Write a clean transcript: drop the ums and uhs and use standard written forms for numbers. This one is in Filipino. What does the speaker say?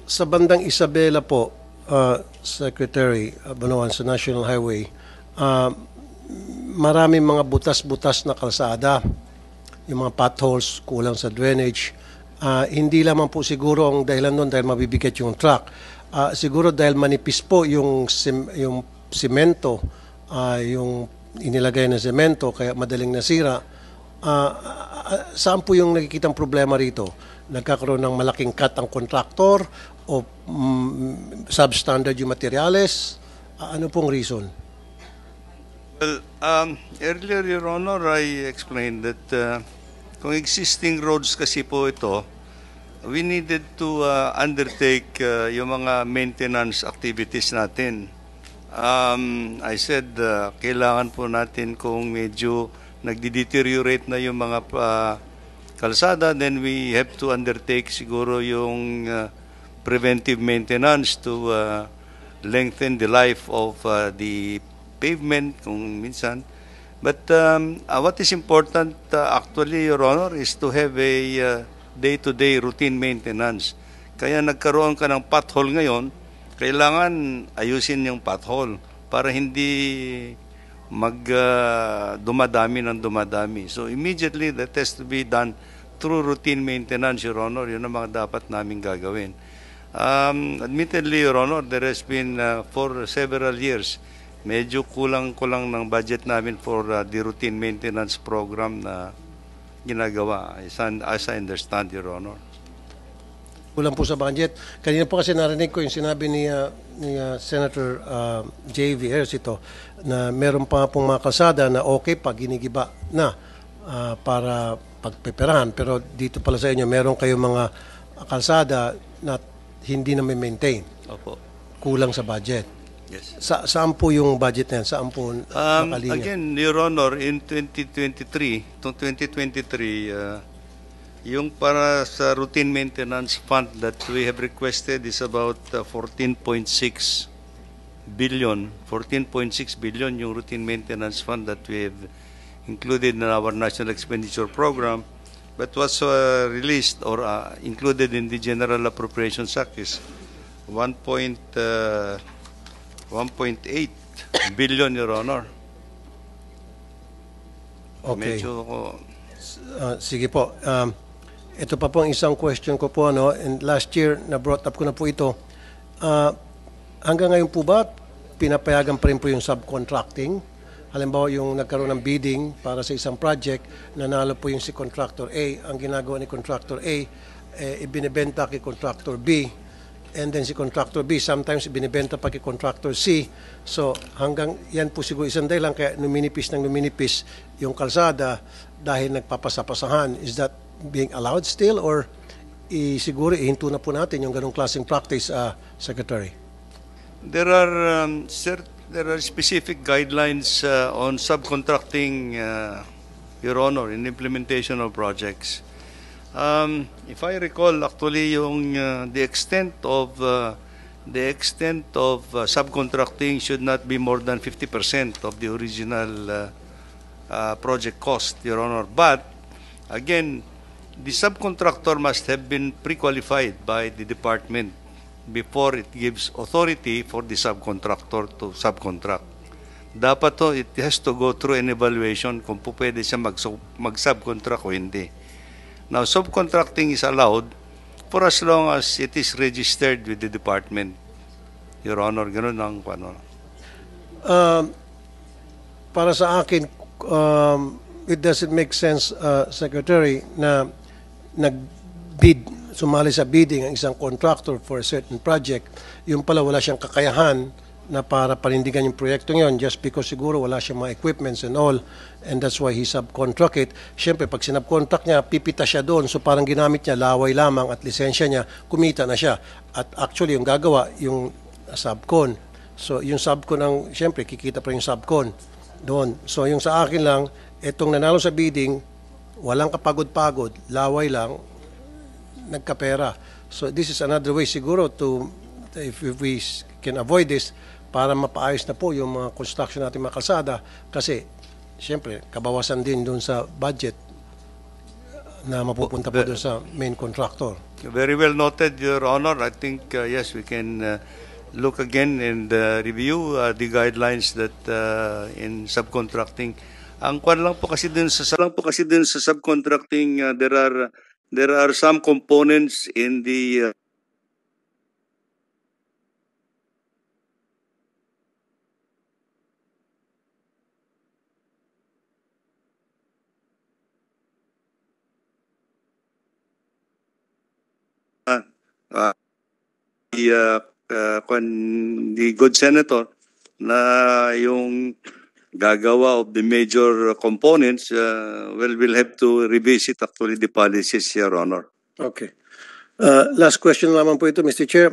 Sa bandang Isabela po, Secretary Bunuan, sa National Highway, maraming mga butas-butas na kalsada, yung mga potholes, kulang sa drainage. Hindi lamang po siguro ang dahilan doon dahil mabibigat yung truck. Siguro dahil manipis po yung simento, yung inilagay na semento, kaya madaling nasira. Saan po yung nakikitang problema rito? Nagkakaroon ng malaking cut ang kontraktor o substandard yung materyales? Ano pong reason? Well, earlier, Your Honor, I explained that kung existing roads kasi po ito, we needed to undertake yung mga maintenance activities natin. I said, kailangan po natin kung medyo nagde-deteriorate na yung mga kalsada, then we have to undertake siguro yung preventive maintenance to lengthen the life of the pavement kung minsan. But what is important actually, Your Honor, is to have a day-to-day routine maintenance. Kaya nagkaroon ka ng pothole ngayon, kailangan ayusin yung pothole para hindi dumadami ng dumadami. So immediately that has to be done through routine maintenance, Your Honor. Yun ang mga dapat namin gagawin. Admittedly, Your Honor, there has been for several years, medyo kulang-kulang ng budget namin for the routine maintenance program na ginagawa, as I understand, Your Honor. Kulang po sa budget. Kanina po kasi narinig ko yung sinabi ni Senator J.V. Ejercito na meron pa pong mga kalsada na okay pag ginigiba na para pagpeperahan. Pero dito pala sa inyo, meron kayong mga kalsada na hindi na may maintain. Opo. Kulang sa budget. Yes. Saan po yung budget na yan? Saan po nakalinya? Again, Your Honor, in 2023, yung para sa routine maintenance fund that we have requested is about 14.6 billion. 14.6 billion yung routine maintenance fund that we have included in our national expenditure program, but was released or included in the General Appropriations Act is 1.8 billion, Your Honor. Okay. Medyo, sige po. Ito pa po ang isang question ko po. And last year, na-brought up ko na po ito. Hanggang ngayon po ba, pinapayagan pa rin po yung subcontracting? Halimbawa, yung nagkaroon ng bidding para sa isang project, nanalo po yung si Contractor A. Ang ginagawa ni Contractor A, ibinibenta kay Contractor B. And then si Contractor B, sometimes ibinibenta pa kay Contractor C. So hanggang yan po siguro isang dahilan kaya numinipis yung kalsada dahil nagpapasapasahan. Is that being allowed still or siguro ihinto na po natin yung ganong klaseng practice, Secretary? there are specific guidelines on subcontracting, Your Honor, in implementation of projects. If I recall, actually, yung the extent of subcontracting should not be more than 50% of the original project cost, Your Honor. But again, the subcontractor must have been pre-qualified by the department before it gives authority for the subcontractor to subcontract. Dapat to, it has to go through an evaluation kung po pwede siya mag-subcontract o hindi. Now, subcontracting is allowed for as long as it is registered with the department. Your Honor, ganun ang ano. Para sa akin, it doesn't make sense, Secretary, na sumali sa bidding ang isang contractor for a certain project, yung pala wala siyang kakayahan na para panindigan yung proyekto ngayon just because siguro wala siyang mga equipments and all, and that's why he subcontract it. Siyempre, pag sinubcontract niya, pipita siya doon, so parang ginamit niya, laway lamang at lisensya niya, kumita na siya. At actually, yung gagawa, yung subcon. So, yung subcon ang, siyempre, kikita pa yung subcon doon. So, yung sa akin lang, itong nanalo sa bidding, walang kapagod-pagod, laway lang, nagkapera. So this is another way siguro to, if we can avoid this, para mapaayos na po yung mga construction natin mga kalsada kasi siyempre kabawasan din doon sa budget na mapupunta po doon sa main contractor. Very well noted, Your Honor. I think, yes, we can look again and review the guidelines that in subcontracting. Ang kwan lang po kasi din sa subcontracting, there are some components in the the good senator na yung gagawa of the major components, well, we'll have to revisit actually the policies, Your Honor. Okay. Last question naman po ito, Mr. Chair.